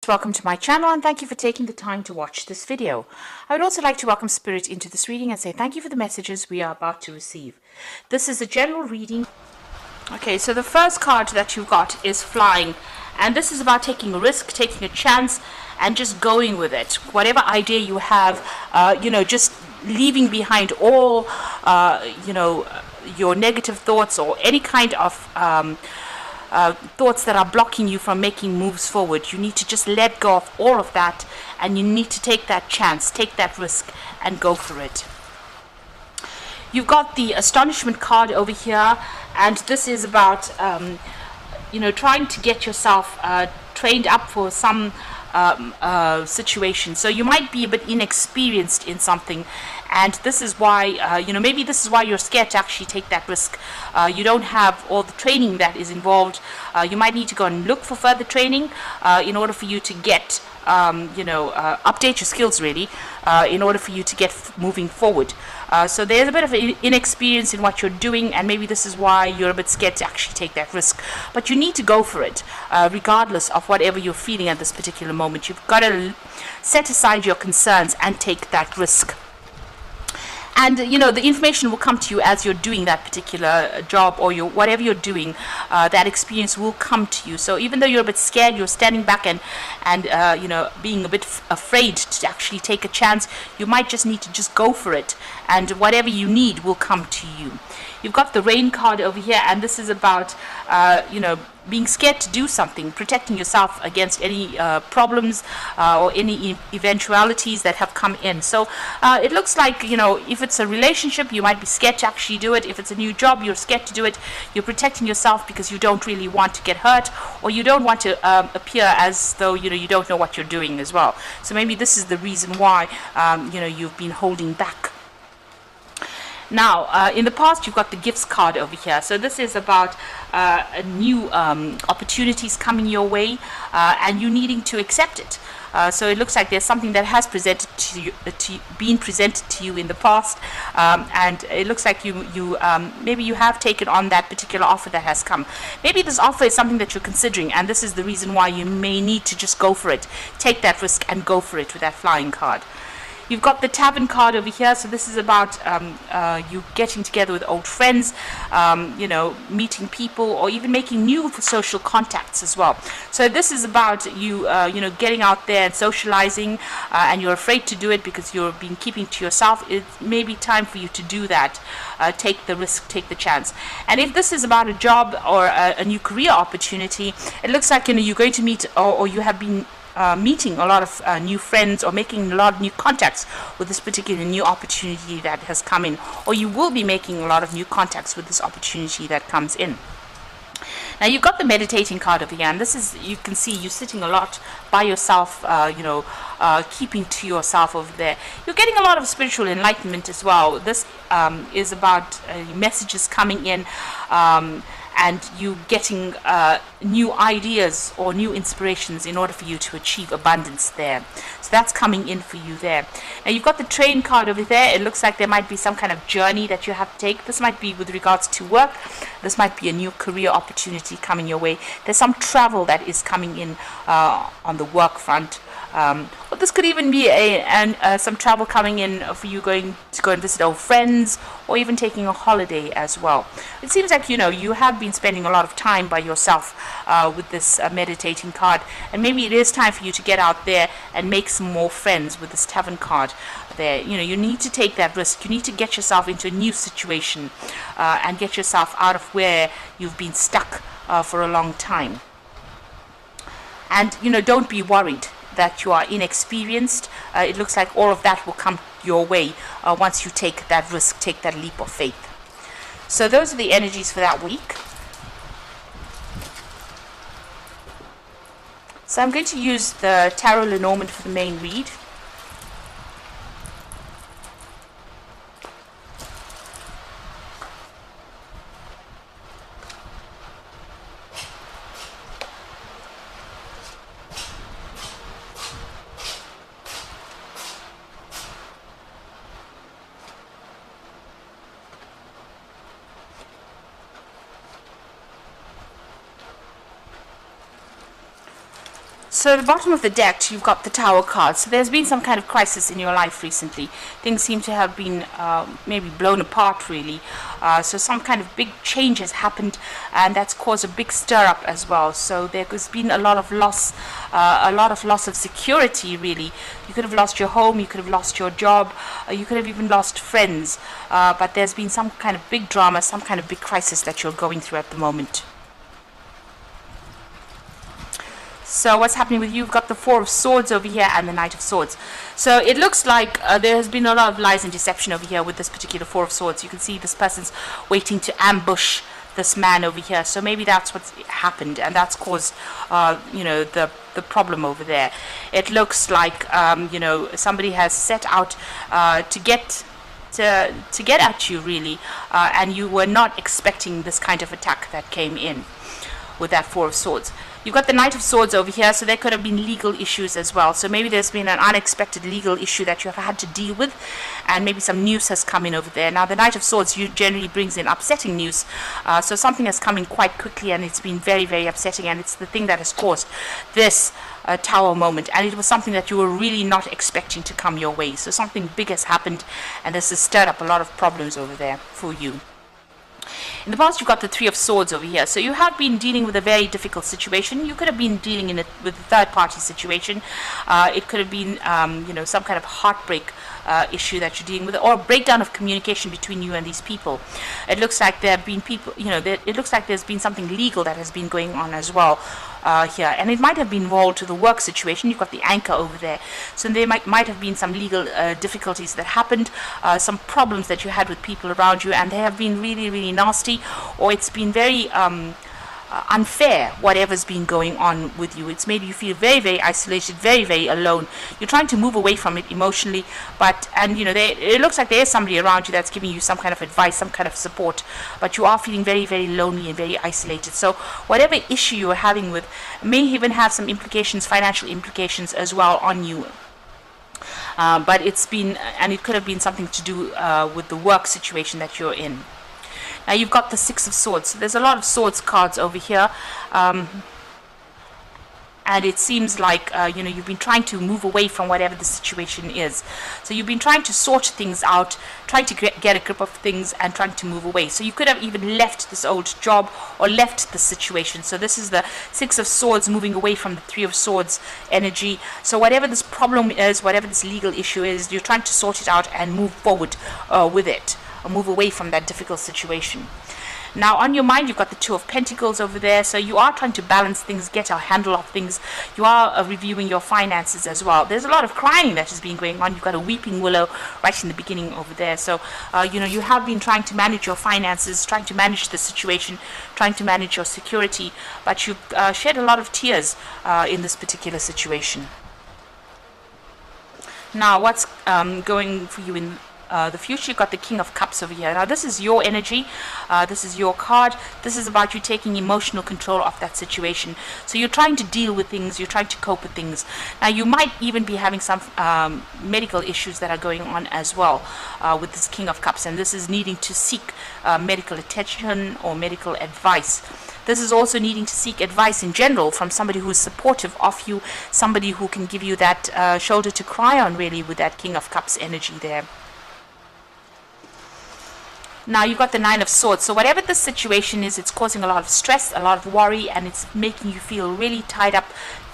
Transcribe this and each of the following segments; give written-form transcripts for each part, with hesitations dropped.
Welcome to my channel and thank you for taking the time to watch this video. I would also like to welcome Spirit into this reading and say thank you for the messages we are about to receive. This is a general reading. Okay, so the first card that you've got is Flying, and this is about taking a risk, taking a chance and just going with it. Whatever idea you have, just leaving behind all, your negative thoughts or any kind of thoughts that are blocking you from making moves forward. You need to just let go of all of that and you need to take that chance, take that risk and go for it. You've got the Astonishment card over here, and this is about trying to get yourself trained up for some situation. So you might be a bit inexperienced in something, and this is why maybe this is why you're scared to actually take that risk. You don't have all the training that is involved. You might need to go and look for further training in order for you to get update your skills really, in order for you to get moving forward. So there's a bit of inexperience in what you're doing, and maybe this is why you're a bit scared to actually take that risk. But you need to go for it, regardless of whatever you're feeling at this particular moment. You've got to set aside your concerns and take that risk. And the information will come to you as you're doing that particular job or whatever you're doing. That experience will come to you. So even though you're a bit scared, you're standing back and being a bit afraid to actually take a chance, you might just need to just go for it, and whatever you need will come to you. You've got the Rain card over here, and this is about being scared to do something, protecting yourself against any problems or any eventualities that have come in. So it looks like, if it's a relationship, you might be scared to actually do it. If it's a new job, you're scared to do it. You're protecting yourself because you don't really want to get hurt, or you don't want to appear as though you don't know what you're doing as well. So maybe this is the reason why you've been holding back. Now, in the past, you've got the Gifts card over here. So this is about new opportunities coming your way, and you needing to accept it. So it looks like there's something that has been presented to you in the past, and it looks like maybe you have taken on that particular offer that has come. Maybe this offer is something that you're considering, and this is the reason why you may need to just go for it. Take that risk and go for it with that Flying card. You've got the Tavern card over here, so this is about you getting together with old friends, meeting people, or even making new social contacts as well. So this is about you, getting out there and socializing, and you're afraid to do it because you've been keeping to yourself. It may be time for you to do that. Take the risk, take the chance. And if this is about a job or a new career opportunity, it looks like you're going to meet, or you have been meeting a lot of new friends or making a lot of new contacts with this particular new opportunity that has come in, or you will be making a lot of new contacts with this opportunity that comes in. Now you've got the Meditating card over here, and this is, you can see you're sitting a lot by yourself, keeping to yourself over there. You're getting a lot of spiritual enlightenment as well. This is about messages coming in, and you getting new ideas or new inspirations in order for you to achieve abundance there. So that's coming in for you there. Now you've got the Train card over there. It looks like there might be some kind of journey that you have to take. This might be with regards to work. This might be a new career opportunity coming your way. There's some travel that is coming in on the work front. But this could even be some travel coming in for you going to go and visit old friends, or even taking a holiday as well. It seems like you have been spending a lot of time by yourself with this Meditating card, and maybe it is time for you to get out there and make some more friends with this Tavern card there. You need to take that risk. You need to get yourself into a new situation and get yourself out of where you've been stuck for a long time. And don't be worried that you are inexperienced. It looks like all of that will come your way once you take that risk, take that leap of faith. So those are the energies for that week. So I'm going to use the Tarot Lenormand for the main read. So at the bottom of the deck, you've got the Tower card. So there's been some kind of crisis in your life recently. Things seem to have been maybe blown apart, really. So some kind of big change has happened, and that's caused a big stir-up as well. So there's been a lot of loss of security, really. You could have lost your home, you could have lost your job, you could have even lost friends. But there's been some kind of big drama, some kind of big crisis that you're going through at the moment. So what's happening with you? You've got the Four of Swords over here and the Knight of Swords. So it looks like there has been a lot of lies and deception over here with this particular Four of Swords. You can see this person's waiting to ambush this man over here. So maybe that's what's happened, and that's caused, the problem over there. It looks like, somebody has set out to get at you, really, and you were not expecting this kind of attack that came in with that Four of Swords. You've got the Knight of Swords over here, so there could have been legal issues as well. So maybe there's been an unexpected legal issue that you have had to deal with, and maybe some news has come in over there. Now, the Knight of Swords generally brings in upsetting news, so something has come in quite quickly, and it's been very, very upsetting, and it's the thing that has caused this Tower moment, and it was something that you were really not expecting to come your way. So something big has happened, and this has stirred up a lot of problems over there for you. In the past, you've got the Three of Swords over here. So you have been dealing with a very difficult situation. You could have been dealing with a third-party situation. It could have been, some kind of heartbreak issue that you're dealing with, or a breakdown of communication between you and these people. It looks like there have been people, it looks like there's been something legal that has been going on as well here, and it might have been involved to the work situation. You've got the Anchor over there, so there might have been some legal difficulties that happened, some problems that you had with people around you, and they have been really, really nasty, or it's been very unfair, whatever's been going on with you. It's made you feel very, very isolated, very, very alone. You're trying to move away from it emotionally, it looks like there is somebody around you that's giving you some kind of advice, some kind of support, but you are feeling very, very lonely and very isolated. So whatever issue you're having with may even have some implications, financial implications as well on you. But it's been, and it could have been something to do with the work situation that you're in. Now you've got the Six of Swords. So there's a lot of swords cards over here, and it seems like you've been trying to move away from whatever the situation is. So you've been trying to sort things out, trying to get a grip of things, and trying to move away. So you could have even left this old job or left the situation. So this is the Six of Swords moving away from the Three of Swords energy. So whatever this problem is, whatever this legal issue is, you're trying to sort it out and move forward with it. Move away from that difficult situation. Now on your mind, you've got the Two of Pentacles over there, so you are trying to balance things, get a handle of things. You are reviewing your finances as well. There's a lot of crying that has been going on. You've got a weeping willow right in the beginning over there, so you have been trying to manage your finances, trying to manage the situation, trying to manage your security, but you've shed a lot of tears in this particular situation. Now what's going for you in the future? You've got the King of Cups over here. Now this is your energy, this is your card. This is about you taking emotional control of that situation. So you're trying to deal with things, you're trying to cope with things. Now you might even be having some medical issues that are going on as well with this King of Cups, and this is needing to seek medical attention or medical advice. This is also needing to seek advice in general from somebody who is supportive of you, somebody who can give you that shoulder to cry on, really, with that King of Cups energy there. Now you've got the Nine of Swords. So whatever the situation is, it's causing a lot of stress, a lot of worry, and it's making you feel really tied up,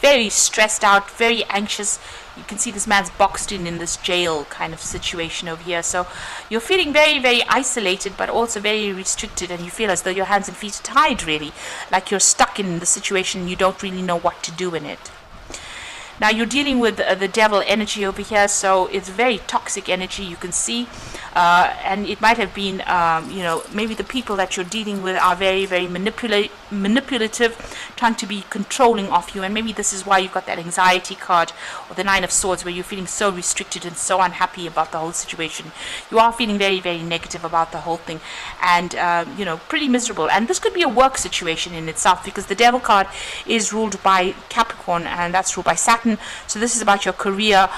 very stressed out, very anxious. You can see this man's boxed in this jail kind of situation over here. So you're feeling very, very isolated, but also very restricted, and you feel as though your hands and feet are tied, really, like you're stuck in the situation. You don't really know what to do in it. Now you're dealing with the devil energy over here, so it's very toxic energy, you can see, and it might have been, maybe the people that you're dealing with are very, very manipulative, trying to be controlling of you, and maybe this is why you've got that anxiety card, or the Nine of Swords, where you're feeling so restricted and so unhappy about the whole situation. You are feeling very, very negative about the whole thing, and, pretty miserable. And this could be a work situation in itself, because the devil card is ruled by Capricorn, and that's ruled by Saturn. So this is about your career.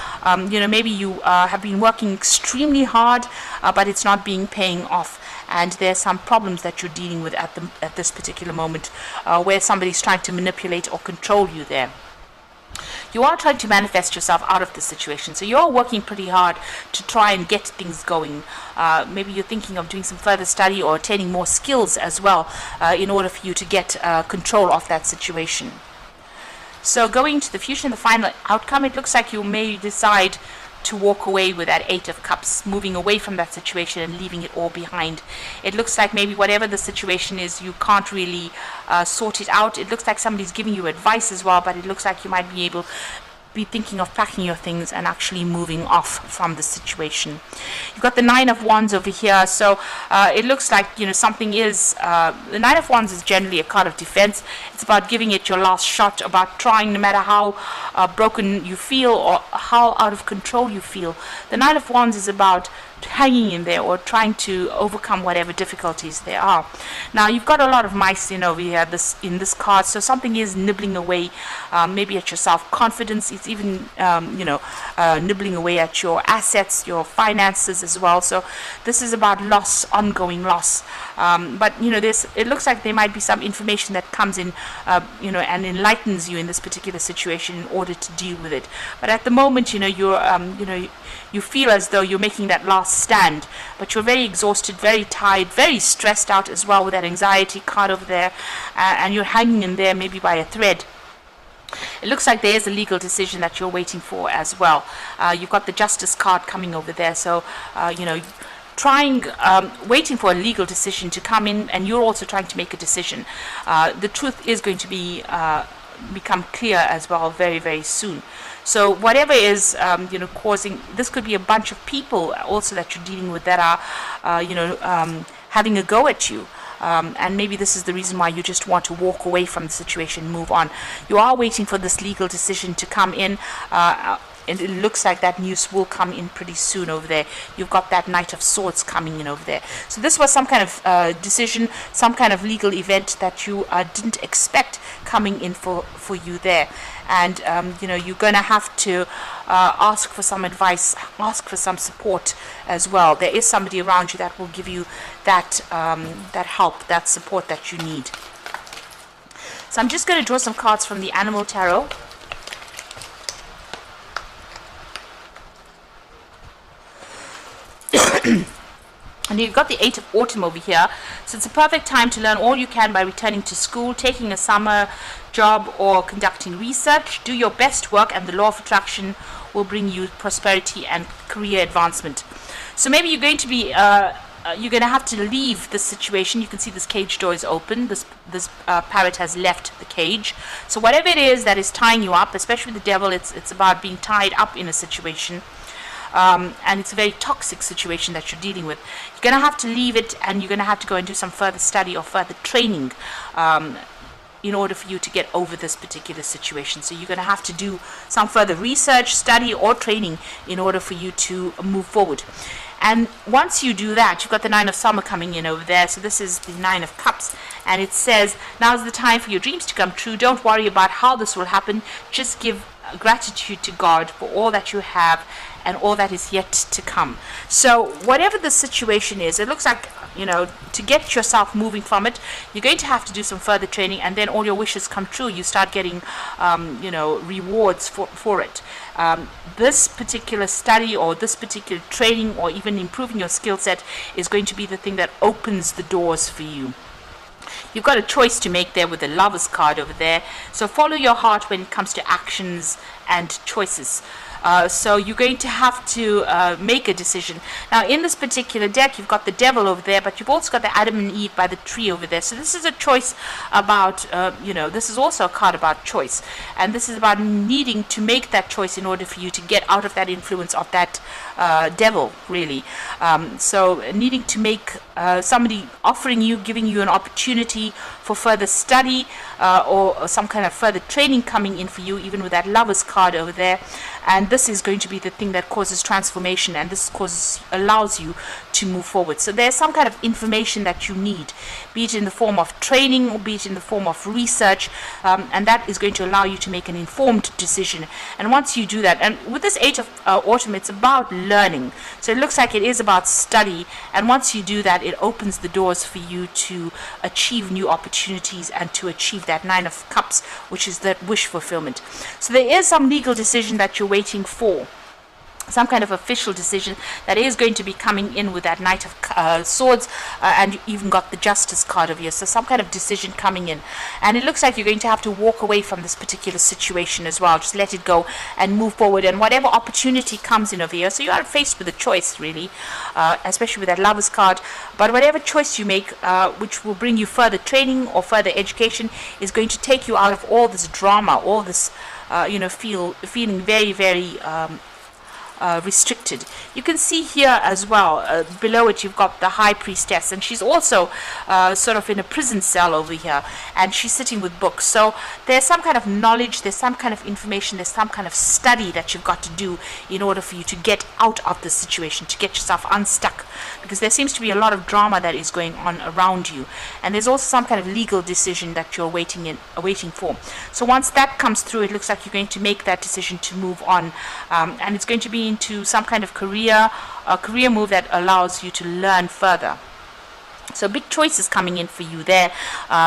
Maybe you have been working extremely hard, but it's not paying off, and there's some problems that you're dealing with at this particular moment, where somebody's trying to manipulate or control you there. You are trying to manifest yourself out of the situation. So you're working pretty hard to try and get things going. Maybe you're thinking of doing some further study or attaining more skills as well in order for you to get control of that situation. So going to the future and the final outcome, it looks like you may decide to walk away with that Eight of Cups, moving away from that situation and leaving it all behind. It looks like maybe whatever the situation is, you can't really sort it out. It looks like somebody's giving you advice as well, but it looks like you might be thinking of packing your things and actually moving off from the situation. You've got the Nine of Wands over here, so it looks like, you know, something is the Nine of Wands is generally a card of defense. It's about giving it your last shot, about trying, no matter how broken you feel or how out of control you feel. The Nine of Wands is about hanging in there or trying to overcome whatever difficulties there are. Now you've got a lot of mice in over here in this card, so something is nibbling away maybe at your self-confidence. It's even nibbling away at your assets, your finances as well. So this is about loss, ongoing loss. But you know, it looks like there might be some information that comes in and enlightens you in this particular situation in order to deal with it. But at the moment, you feel as though you're making that last stand, but you're very exhausted, very tired, very stressed out as well with that anxiety card over there, and you're hanging in there maybe by a thread. It looks like there is a legal decision that you're waiting for as well. You've got the Justice card coming over there, so waiting for a legal decision to come in, and you're also trying to make a decision. The truth is going to become clear as well very, very soon. So whatever is causing this, could be a bunch of people also that you're dealing with that are having a go at you. And maybe this is the reason why you just want to walk away from the situation, move on. You are waiting for this legal decision to come in, and it looks like that news will come in pretty soon over there. You've got that Knight of Swords coming in over there. So this was some kind of decision, some kind of legal event that you didn't expect coming in for you there. And you're going to have to ask for some advice, ask for some support as well. There is somebody around you that will give you that help, that support that you need. So I'm just going to draw some cards from the Animal Tarot. And you've got the Eight of Autumn over here, so it's a perfect time to learn all you can by returning to school, taking a summer job, or conducting research. Do your best work, and the law of attraction will bring you prosperity and career advancement. So maybe you're going to be you're going to have to leave this situation. You can see this cage door is open. This parrot has left the cage. So whatever it is that is tying you up, especially the devil, it's about being tied up in a situation. And it's a very toxic situation that you're dealing with. You're going to have to leave it, and you're going to have to go and do some further study or further training in order for you to get over this particular situation. So you're going to have to do some further research, study, or training in order for you to move forward. And once you do that, you've got the Nine of Summer coming in over there. So this is the Nine of Cups, and it says, now's the time for your dreams to come true. Don't worry about how this will happen. Just give gratitude to God for all that you have and all that is yet to come. So whatever the situation is, it looks like, to get yourself moving from it, you're going to have to do some further training, and then all your wishes come true. You start getting rewards for it. This particular study or this particular training or even improving your skill set is going to be the thing that opens the doors for you. You've got a choice to make there with the Lovers card over there. So follow your heart when it comes to actions and choices. So you're going to have to make a decision. Now in this particular deck, you've got the Devil over there, but you've also got the Adam and Eve by the tree over there. So this is a choice about, this is also a card about choice. And this is about needing to make that choice in order for you to get out of that influence of that devil, really. So needing to make somebody offering you, giving you an opportunity for further study or some kind of further training coming in for you, even with that Lovers card over there. And this is going to be the thing that causes transformation, and this allows you to move forward. So there's some kind of information that you need, be it in the form of training or be it in the form of research, and that is going to allow you to make an informed decision. And once you do that, and with this age of autumn, it's about learning. So it looks like it is about study, and once you do that, it opens the doors for you to achieve new opportunities and to achieve that Nine of Cups, which is that wish fulfillment. So there is some legal decision that you're waiting for, some kind of official decision that is going to be coming in with that Knight of Swords, and you even got the Justice card over here. So some kind of decision coming in, and it looks like you're going to have to walk away from this particular situation as well. Just let it go and move forward, and whatever opportunity comes in over here. So you are faced with a choice, really, especially with that Lovers card. But whatever choice you make, which will bring you further training or further education, is going to take you out of all this drama, all this feeling very, very restricted. You can see here as well, below it you've got the High Priestess, and she's also sort of in a prison cell over here, and she's sitting with books. So there's some kind of knowledge, there's some kind of information, there's some kind of study that you've got to do in order for you to get out of the situation, to get yourself unstuck, because there seems to be a lot of drama that is going on around you, and there's also some kind of legal decision that you're waiting for. So once that comes through, it looks like you're going to make that decision to move on, and it's going to be into some kind of career move that allows you to learn further. So big choices coming in for you there,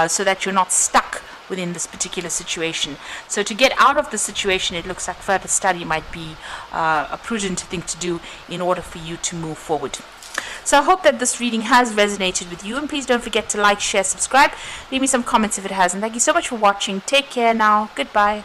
so that you're not stuck within this particular situation. So to get out of the situation, it looks like further study might be a prudent thing to do in order for you to move forward. So I hope that this reading has resonated with you, and please don't forget to like, share, subscribe, leave me some comments if it has, and thank you so much for watching. Take care now. Goodbye.